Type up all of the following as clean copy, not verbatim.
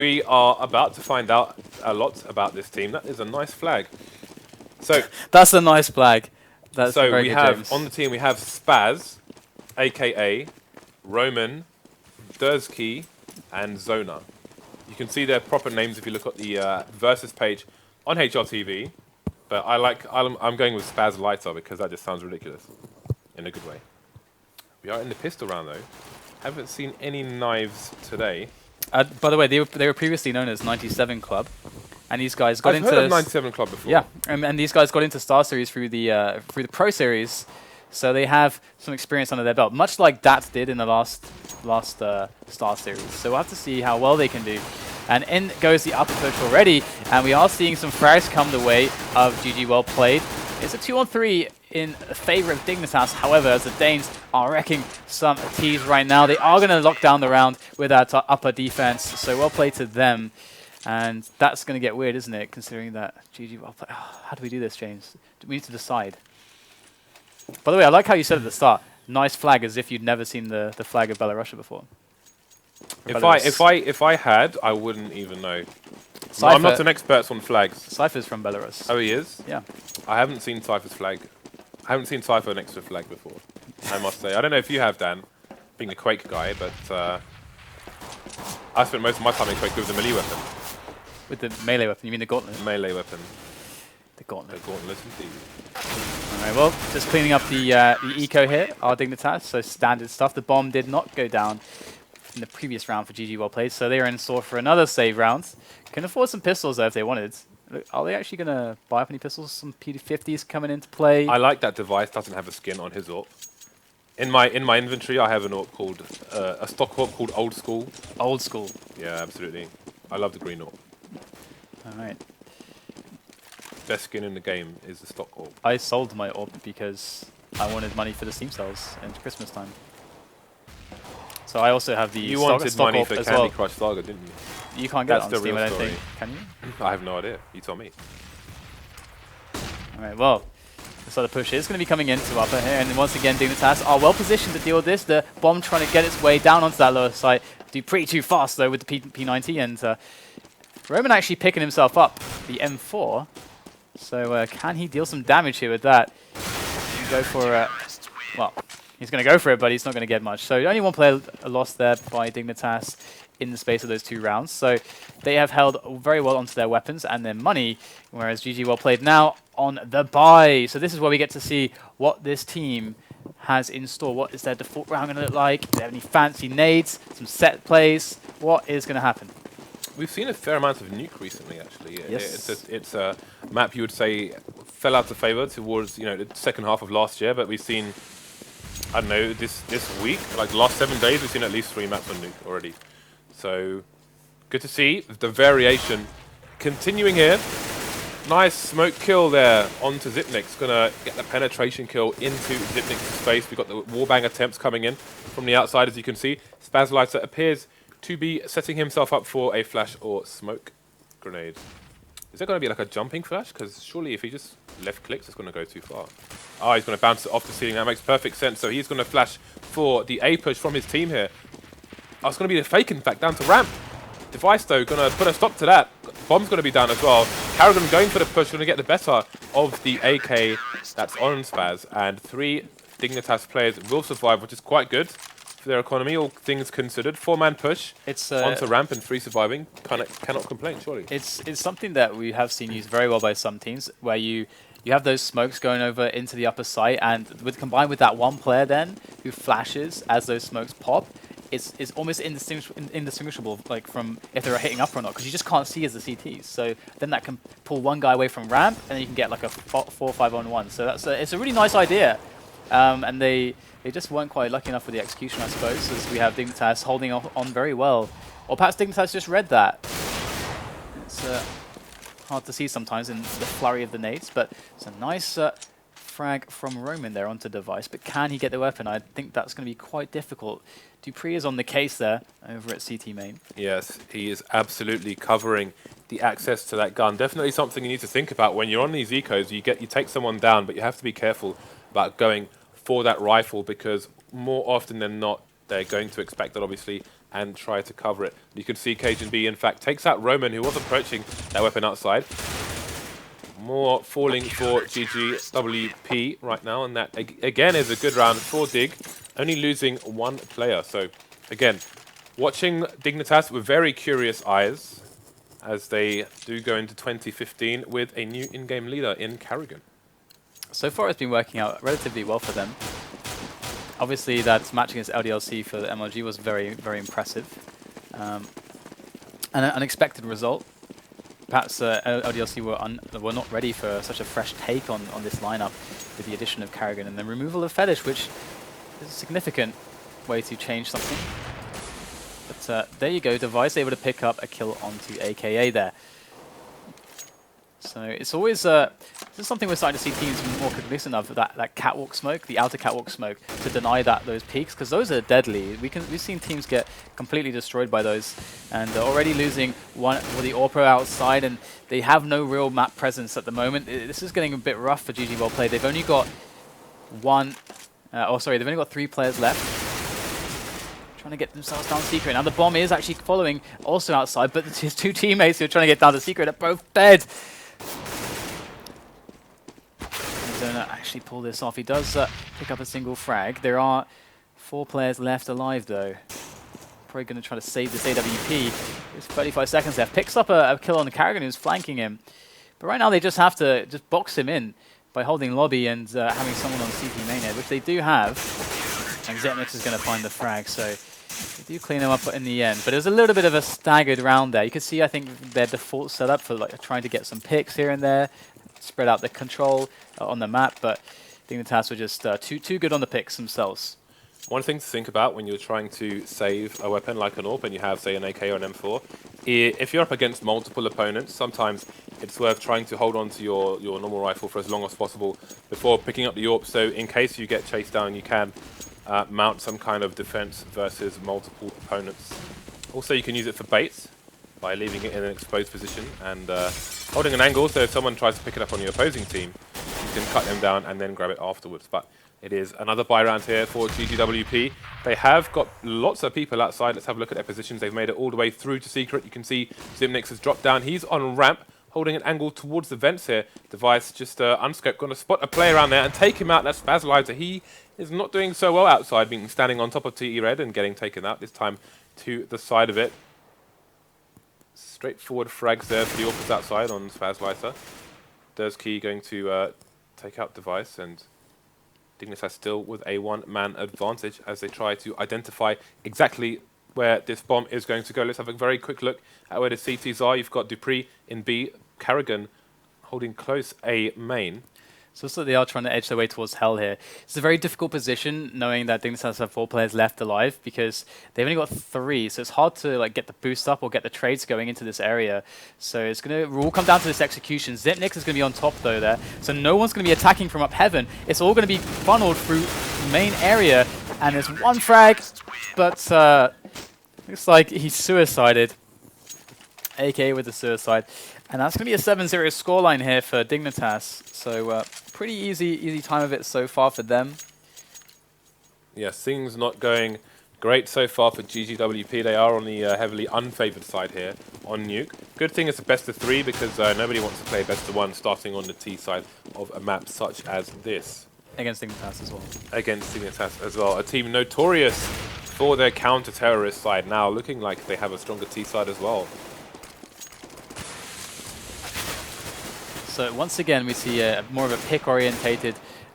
We are about to find out a lot about this team. That is a nice flag. So that's a nice flag. That's so very we good, have James. on the team we have Spaz, aka Roman, Dursky, and Zona. You can see their proper names if you look at the versus page on HRTV. But I'm going with Spaz Lighter because that just sounds ridiculous in a good way. We are in the pistol round though. Haven't seen any knives today. By the way, they were previously known as 97 Club, and these guys got I've into heard of 97 Club before. Yeah, and these guys got into Star Series through the Pro Series, so they have some experience under their belt, much like DAT did in the last Star Series. So we'll have to see how well they can do. And in goes the upper push already, and we are seeing some frags come the way of GG Well Played. It's a 2-on-3 in favor of Dignitas. However, as the Danes are wrecking some T's right now, they are going to lock down the round with that upper defense. So well played to them. And that's going to get weird, isn't it, considering that GG well played. Oh, how do we do this, James? We need to decide. By the way, I like how you said at the start, nice flag, as if you'd never seen the flag of Belarusia before. If I had, I wouldn't even know. No, I'm not an expert on flags. Cypher's from Belarus. Oh, he is? Yeah. I haven't seen Cypher's flag. I haven't seen Cypher next to a flag before, I must say. I don't know if you have, Dan, being a Quake guy, but I spent most of my time in Quake with the melee weapon. With the melee weapon? You mean the gauntlet? Melee weapon. The gauntlet. The gauntlet indeed. Alright, well, just cleaning up the eco here, our Dignitas, so standard stuff. The bomb did not go down in the previous round for GG Well Played, so they are in store for another save round. Can afford some pistols though if they wanted. Look, are they actually going to buy up any pistols? Some P50s coming into play. I like that device doesn't have a skin on his AWP. In my inventory, I have an AWP called a stock AWP called Old School. Old School. Yeah, absolutely. I love the green AWP. All right. Best skin in the game is the stock AWP. I sold my AWP because I wanted money for the Steam sales in Christmas time. So I also have the You wanted stock money AWP for as Candy well. Crush Saga, didn't you? You can't get That's it on the Steam, real I don't story. think. Can you? I have no idea. You told me. Alright, well, this other push is going to be coming into upper here, and once again Dignitas are well positioned to deal with this. The bomb trying to get its way down onto that lower site. Do pretty too fast though with the P90, and Roman actually picking himself up the M4. So can he deal some damage here with that? Go for well, he's going to go for it, but he's not going to get much. So only one player lost there by Dignitas in the space of those 2 rounds. So they have held very well onto their weapons and their money, whereas GG Well Played now on the buy. So this is where we get to see what this team has in store. What is their default round going to look like? Do they have any fancy nades, some set plays? What is going to happen? We've seen a fair amount of nuke recently, actually. Yes. It's a map you would say fell out of favor towards the second half of last year, but we've seen, I don't know, this week, like the last 7 days, we've seen at least 3 maps on nuke already. So good to see the variation continuing here. Nice smoke kill there onto Zipnik's. Gonna get the penetration kill into Zipnik's face. We've got the wallbang attempts coming in from the outside, as you can see. Spazlighter appears to be setting himself up for a flash or smoke grenade. Is there going to be like a jumping flash? Because surely if he just left clicks, it's going to go too far. Ah, he's going to bounce it off the ceiling. That makes perfect sense. So he's going to flash for the A push from his team here. Oh, it's going to be the fake, in fact, down to ramp. Device, though, going to put a stop to that. Bomb's going to be down as well. Karrigan going for the push, going to get the better of the AK that's on Spaz. And 3 Dignitas players will survive, which is quite good for their economy, all things considered. 4-man push onto ramp and 3 surviving. Cannot complain, surely. It's something that we have seen used very well by some teams, where you have those smokes going over into the upper site, and combined with that one player then who flashes as those smokes pop, it's almost indistinguishable, like from if they're hitting up or not, because you just can't see as the CTs. So then that can pull one guy away from ramp, and then you can get like a 4-5-on-1. So it's a really nice idea, and they just weren't quite lucky enough with the execution, I suppose, as we have Dignitas holding on very well. Or perhaps Dignitas just read that. It's hard to see sometimes in the flurry of the nades, but it's a nice frag from Roman there onto Device. But can he get the weapon? I think that's going to be quite difficult. Dupree is on the case there over at CT main. Yes, he is absolutely covering the access to that gun. Definitely something you need to think about when you're on these ecos. You take someone down, but you have to be careful about going for that rifle, because more often than not, they're going to expect that obviously and try to cover it. You can see Cajun.B, in fact, takes out Roman, who was approaching that weapon outside. More falling for GGWP right now, and that again is a good round for Dig, only losing one player. So again, watching Dignitas with very curious eyes as they do go into 2015 with a new in-game leader in Carrigan. So far it's been working out relatively well for them. Obviously that match against LDLC for the MLG was very, very impressive. And an unexpected result. Perhaps LDLC were not ready for such a fresh take on this lineup with the addition of Carrigan and the removal of Fetish, which is a significant way to change something. But there you go, Device able to pick up a kill onto AKA there. So it's always, this is something we're starting to see teams more cognizant of, that catwalk smoke, the outer catwalk smoke, to deny those peaks, because those are deadly. We've seen teams get completely destroyed by those, and they're already losing one with the Orpro outside, and they have no real map presence at the moment. This is getting a bit rough for GG.by. They've only got they've only got 3 players left. Trying to get themselves down secret. Now the bomb is actually following also outside, but his 2 teammates who are trying to get down to secret are both dead. Zona actually pull this off. He does pick up a single frag. There are 4 players left alive though. Probably going to try to save this AWP. There's 35 seconds left. Picks up a kill on the Carrigan who's flanking him. But right now they just have to just box him in by holding lobby and having someone on CT mainhead, which they do have. And Zetnix is going to find the frag, so they do clean him up in the end. But it was a little bit of a staggered round there. You can see, I think, their default setup for like trying to get some picks here and there, spread out the control on the map, but Dignitas were just too good on the picks themselves. One thing to think about when you're trying to save a weapon like an AWP and you have, say, an AK or an M4, if you're up against multiple opponents, sometimes it's worth trying to hold on to your normal rifle for as long as possible before picking up the AWP, so in case you get chased down, you can mount some kind of defense versus multiple opponents. Also, you can use it for baits by leaving it in an exposed position and holding an angle, so if someone tries to pick it up on your opposing team, you can cut them down and then grab it afterwards. But it is another buy round here for GGWP. They have got lots of people outside. Let's have a look at their positions. They've made it all the way through to secret. You can see Zimnix has dropped down. He's on ramp, holding an angle towards the vents here. Device just unscoped, going to spot a player around there and take him out. That's Spazlizer. He is not doing so well outside, being standing on top of TE Red and getting taken out, this time to the side of it. Straightforward frags there for the AWPers outside on Spazlizer. Durskey going to take out Device, and Dignitas still with a 1-man advantage as they try to identify exactly where this bomb is going to go. Let's have a very quick look at where the CTs are. You've got Dupree in B, Carrigan holding close A main. So looks like they are trying to edge their way towards Hell here. It's a very difficult position, knowing that Dignitas have 4 players left alive, because they've only got 3, so it's hard to like get the boost up or get the trades going into this area. So it's going to all come down to this execution. Zipnix is going to be on top though there, so no one's going to be attacking from up heaven. It's all going to be funneled through the main area, and there's 1 frag, but looks like he's suicided. AK with the suicide. And that's going to be a 7-0 scoreline here for Dignitas. So pretty easy time of it so far for them. Yes, things not going great so far for GGWP. They are on the heavily unfavored side here on Nuke. Good thing it's a best of 3 because nobody wants to play best of 1 starting on the T side of a map such as this. Against Dignitas as well. Against Dignitas as well. A team notorious for their counter-terrorist side, now looking like they have a stronger T side as well. So once again, we see more of a pick-orientated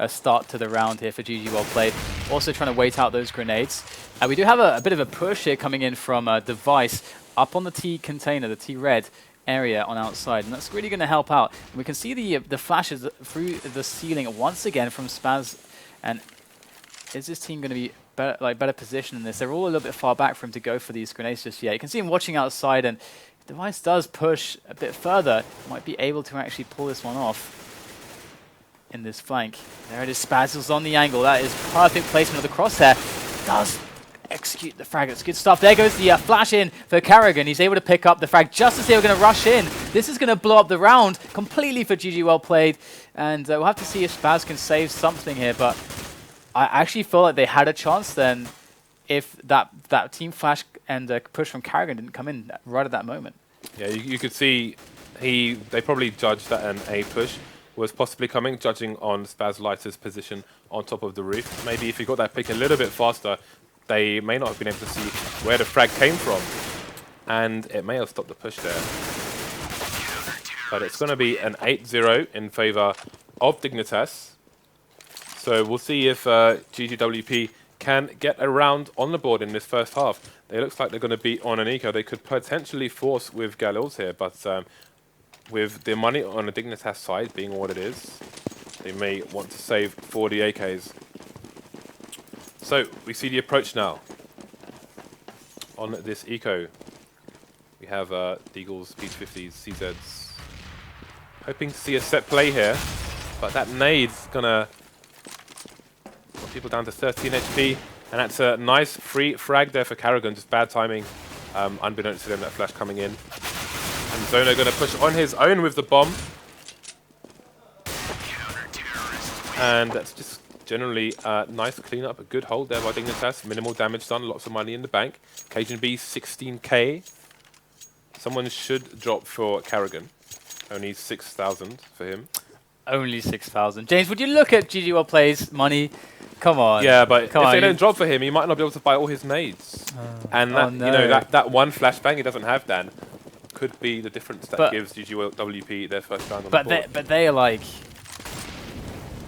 start to the round here for GG.by. Also trying to wait out those grenades. We do have a bit of a push here coming in from Device up on the T container, the T red area on outside, and that's really going to help out. And we can see the flashes through the ceiling once again from Spaz. And is this team going to be better positioned in this? They're all a little bit far back for him to go for these grenades just yet. You can see him watching outside, and Device does push a bit further, might be able to actually pull this one off in this flank. There it is, Spazzles on the angle. That is perfect placement of the crosshair. Does execute the frag. It's good stuff. There goes the flash in for Carrigan. He's able to pick up the frag just as they were going to rush in. This is going to blow up the round completely for GG.by. And we'll have to see if Spaz can save something here, but I actually feel like they had a chance then if that team flash and push from Karrigan didn't come in right at that moment. Yeah, you could see they probably judged that an A push was possibly coming, judging on Spaz Lighter's position on top of the roof. Maybe if he got that pick a little bit faster, they may not have been able to see where the frag came from, and it may have stopped the push there. But it's going to be an 8-0 in favor of Dignitas. So we'll see if GGWP can get around on the board in this first half. It looks like they're going to be on an eco. They could potentially force with Galils here, but with the money on the Dignitas side being what it is, they may want to save for the AKs. So we see the approach now on this eco. We have Deagles, P50s, CZs. Hoping to see a set play here, but that nade's gonna put people down to 13 HP, and that's a nice free frag there for Karrigan. Just bad timing, unbeknownst to them, that flash coming in. And Zono gonna push on his own with the bomb, and that's just generally a nice cleanup, a good hold there by Dignitas. Minimal damage done, lots of money in the bank. CSGB 16k. Someone should drop for Karrigan. Only 6,000 for him. Only 6,000. James, would you look at GGWP.by's money? Come on. Yeah, but if they don't drop for him, he might not be able to buy all his nades. And that, no. you know, that one flashbang he doesn't have, Dan, could be the difference that gives GGWP their first round on the board. But they are like,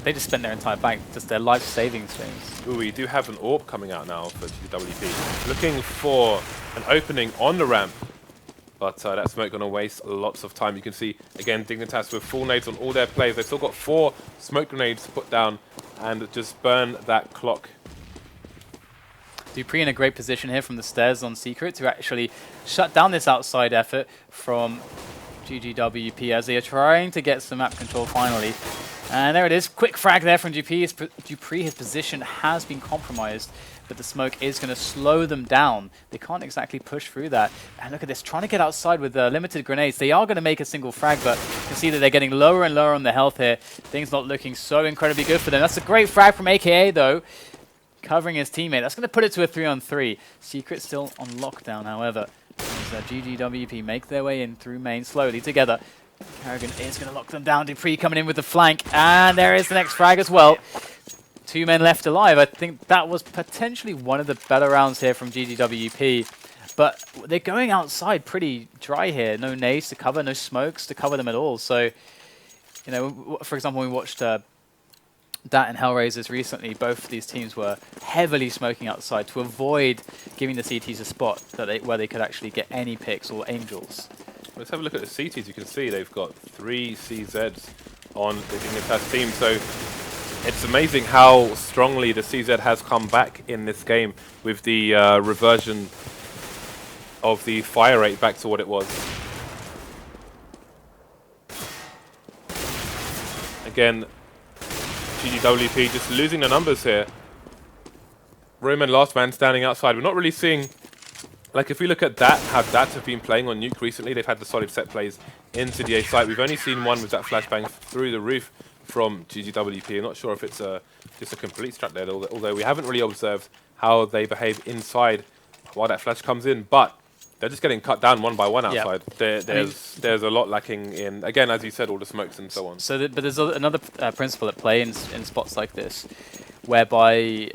they just spent their entire bank, just their life savings, James. Ooh, we do have an AWP coming out now for GGWP. Looking for an opening on the ramp. But that smoke going to waste lots of time. You can see, again, Dignitas with full nades on all their plays. They've still got 4 smoke grenades to put down and just burn that clock. Dupree in a great position here from the stairs on Secret to actually shut down this outside effort from GGWP as they are trying to get some map control finally. And there it is. Quick frag there from Dupree. His position has been compromised, but the smoke is going to slow them down. They can't exactly push through that. And look at this, trying to get outside with limited grenades. They are going to make a single frag, but you can see that they're getting lower and lower on the health here. Things not looking so incredibly good for them. That's a great frag from AKA, though, covering his teammate. That's going to put it to a 3-on-3. Secret still on lockdown, however. As GGWP make their way in through main slowly together. Karrigan is going to lock them down. Dupree coming in with the flank, and there is the next frag as well. 2 men left alive. I think that was potentially one of the better rounds here from GGWP. But they're going outside pretty dry here. No nades to cover, no smokes to cover them at all. So, you know, for example, when we watched Dat and Hellraisers recently, both of these teams were heavily smoking outside to avoid giving the CTs a spot that where they could actually get any picks or angels. Let's have a look at the CTs. You can see they've got 3 CZs on the Dignitas team. So it's amazing how strongly the CZ has come back in this game with the reversion of the fire rate back to what it was. Again, GGWP just losing the numbers here. Roman last man standing outside. We're not really seeing, like if we look at that, how Dat have been playing on Nuke recently, they've had the solid set plays into the A site. We've only seen one with that flashbang through the roof from GGWP. I'm not sure if it's just a complete strat there, although we haven't really observed how they behave inside while that flash comes in, but they're just getting cut down one by one outside. Yep. There's a lot lacking in, again, as you said, all the smokes and so on. So, but there's another principle at play in spots like this, whereby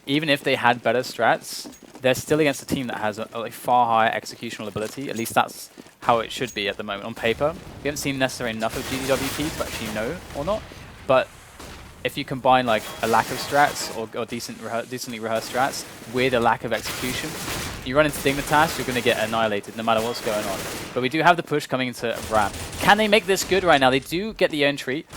even if they had better strats, they're still against a team that has a far higher executional ability. At least that's how it should be at the moment on paper. We haven't seen necessarily enough of GGWP to actually know or not. But if you combine like a lack of strats or decently rehearsed strats with a lack of execution, you run into Dignitas, you're going to get annihilated no matter what's going on. But we do have the push coming into ramp. Can they make this good right now? They do get the entry.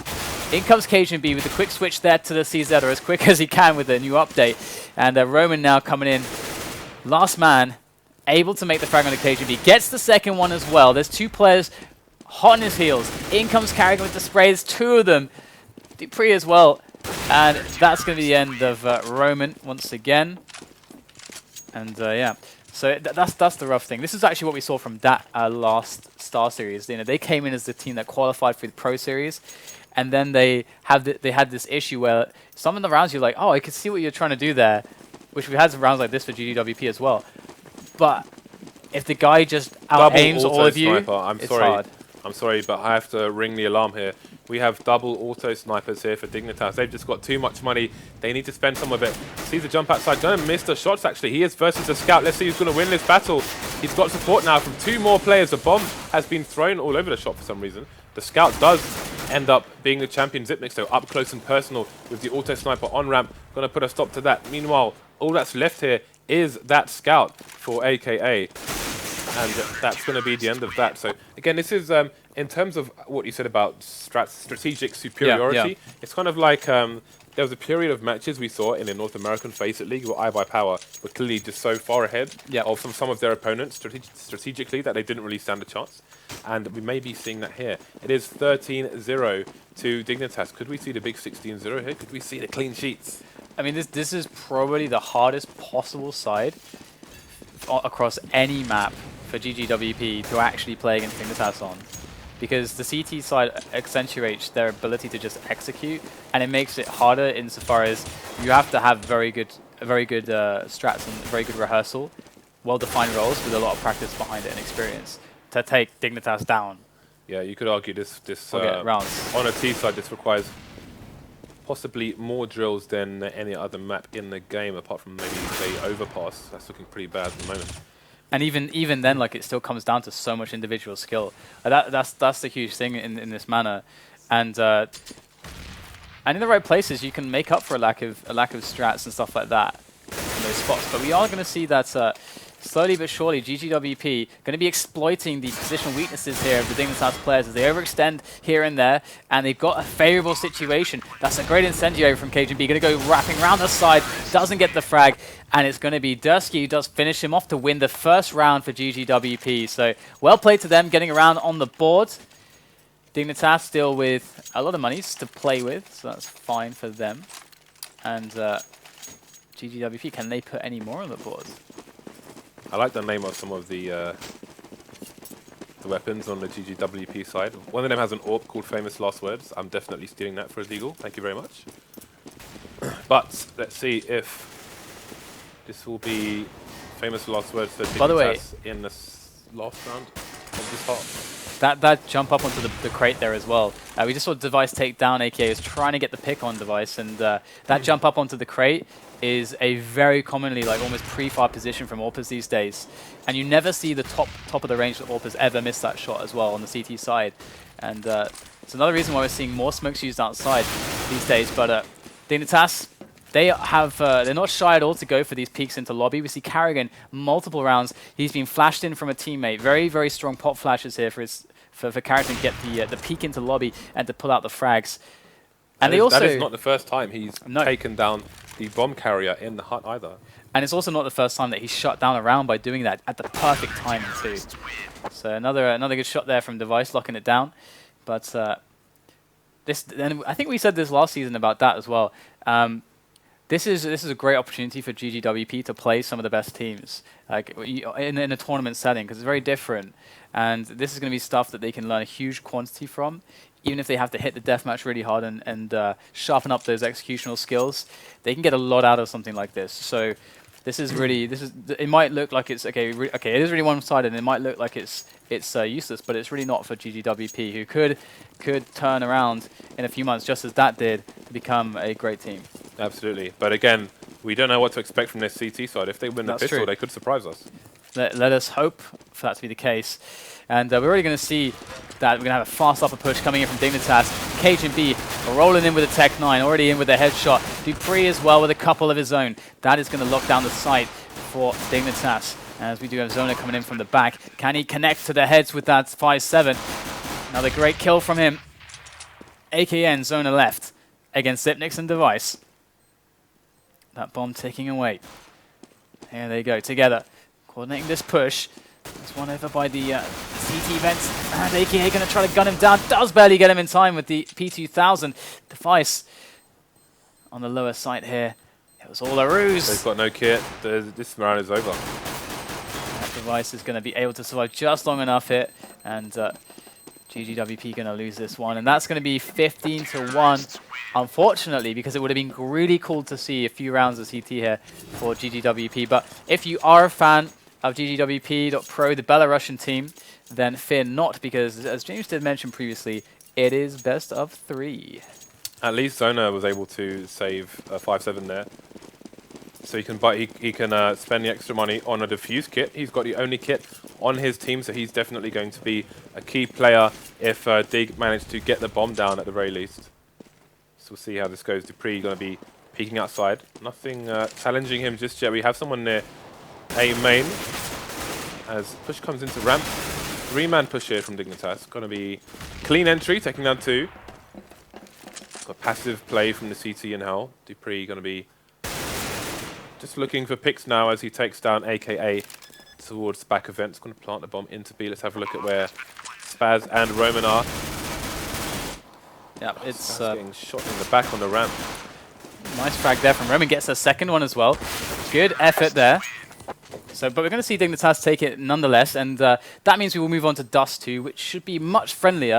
In comes CSGB with a quick switch there to the CZ, or as quick as he can with a new update. And Roman now coming in. Last man, able to make the frag on the CSGB. Gets the second one as well. There's 2 players hot on his heels. In comes Karrigan with the sprays, 2 of them. Dupree as well. And that's going to be the end of Roman once again. And yeah, so that's the rough thing. This is actually what we saw from that last Star Series. You know, they came in as the team that qualified for the Pro Series. And then they had this issue where some of the rounds you're like, oh, I can see what you're trying to do there which we've had rounds like this for GGWP as well. But if the guy just out-aims all of you, it's hard. I'm sorry, but I have to ring the alarm here. We have double auto snipers here for Dignitas. They've just got too much money. They need to spend some of it. Sees the jump outside. Gonna miss the shots, actually. He is versus the scout. Let's see who's going to win this battle. He's got support now from 2 more players. The bomb has been thrown all over the shop for some reason. The scout does end up being the champion. Zipnix, though, up close and personal with the auto sniper on ramp. Going to put a stop to that. Meanwhile, all that's left here is that scout for AKA. And that's going to be the end of that. So, again, this is, in terms of what you said about strategic superiority, it's kind of like there was a period of matches we saw in the North American Faceit League where I.by Power were clearly just so far ahead of some of their opponents strategically that they didn't really stand a chance. And we may be seeing that here. It is 13-0 to Dignitas. Could we see the big 16-0 here? Could we see the clean sheets? I mean, this is probably the hardest possible side across any map for GGWP to actually play against Dignitas on, because the CT side accentuates their ability to just execute, and it makes it harder insofar as you have to have very good strats and very good rehearsal, well-defined roles with a lot of practice behind it and experience to take Dignitas down. Yeah, you could argue this rounds. On a T side, this requires possibly more drills than any other map in the game, apart from maybe, say, Overpass. That's looking pretty bad at the moment. And even then, like, it still comes down to so much individual skill. That's the huge thing in this manner, and in the right places, you can make up for a lack of strats and stuff like that in those spots. But we are going to see that slowly but surely, GGWP going to be exploiting the positional weaknesses here of the Dignitas players as they overextend here and there, and they've got a favorable situation. That's a great incendiary from KGB, going to go wrapping around the side, doesn't get the frag, and it's going to be Dursky who does finish him off to win the first round for GGWP. So well played to them, getting around on the board. Dignitas still with a lot of monies to play with, so that's fine for them. And GGWP, can they put any more on the board? I like the name of some of the weapons on the GGWP side. One of them has an AWP called Famous Last Words. I'm definitely stealing that for illegal. Thank you very much. But let's see if this will be Famous Last Words for Dignitas. By the way, in the last round of this half. That jump up onto the crate there as well. We just saw Device take down, aka is trying to get the pick on Device, and that jump up onto the crate is a very commonly, like, almost pre-fire position from AWPers these days. And you never see the top of the range of AWPers ever miss that shot as well on the CT side. And it's another reason why we're seeing more smokes used outside these days. But Dignitas, they're not shy at all to go for these peeks into lobby. We see Carrigan multiple rounds. He's been flashed in from a teammate. Very, very strong pop flashes here for Carrigan to get the peek into lobby and to pull out the frags. And that is not the first time he's taken down the bomb carrier in the hut either. And it's also not the first time that he's shut down a round by doing that at the perfect timing too. So another good shot there from Device, locking it down. But and I think we said this last season about that as well. This is a great opportunity for GGWP to play some of the best teams, like in a tournament setting, because it's very different. And this is going to be stuff that they can learn a huge quantity from, even if they have to hit the deathmatch really hard and sharpen up those executional skills. They can get a lot out of something like this. So this is really, it might look like it's, okay, it is really one-sided, and it might look like it's useless, but it's really not for GGWP, who could turn around in a few months, just as that did, to become a great team. Absolutely. But again, we don't know what to expect from this CT side. If they win the pistol, they could surprise us. Let us hope for that to be the case. And we're already going to see that we're going to have a fast upper push coming in from Dignitas. KGB rolling in with a Tech 9, already in with a headshot. Dupree as well with a couple of his own. That is going to lock down the site for Dignitas. As we do have Zona coming in from the back. Can he connect to the heads with that 5-7? Another great kill from him. AKN Zona left against Zipnix and Device. That bomb ticking away. Here they go together. Coordinating this push. There's one over by the CT vents. And AKA going to try to gun him down. Does barely get him in time with the P2000. Device on the lower site here. It was all a ruse. They've got no kit. This round is over. That Device is going to be able to survive just long enough here. And GGWP going to lose this one, and that's going to be 15-1, unfortunately, because it would have been really cool to see a few rounds of CT here for GGWP. But if you are a fan of GGWP.pro, the Belarusian team, then fear not, because as James did mention previously, it is best of 3. At least Zona was able to save a 5-7 there. So he can spend the extra money on a defuse kit. He's got the only kit on his team, so he's definitely going to be a key player if Dig managed to get the bomb down at the very least. So we'll see how this goes. Dupree going to be peeking outside. Nothing challenging him just yet. We have someone near A main as push comes into ramp. 3-man push here from Dignitas. Going to be clean entry, taking down 2. Got passive play from the CT in Hell. Dupree going to be just looking for picks now as he takes down AKA towards back events. Going to plant the bomb into B. Let's have a look at where Spaz and Roman are. Yeah, it's Spaz getting shot in the back on the ramp. Nice frag there from Roman. Gets a second one as well. Good effort there. So, but we're going to see Dignitas take it nonetheless, and that means we will move on to Dust 2, which should be much friendlier.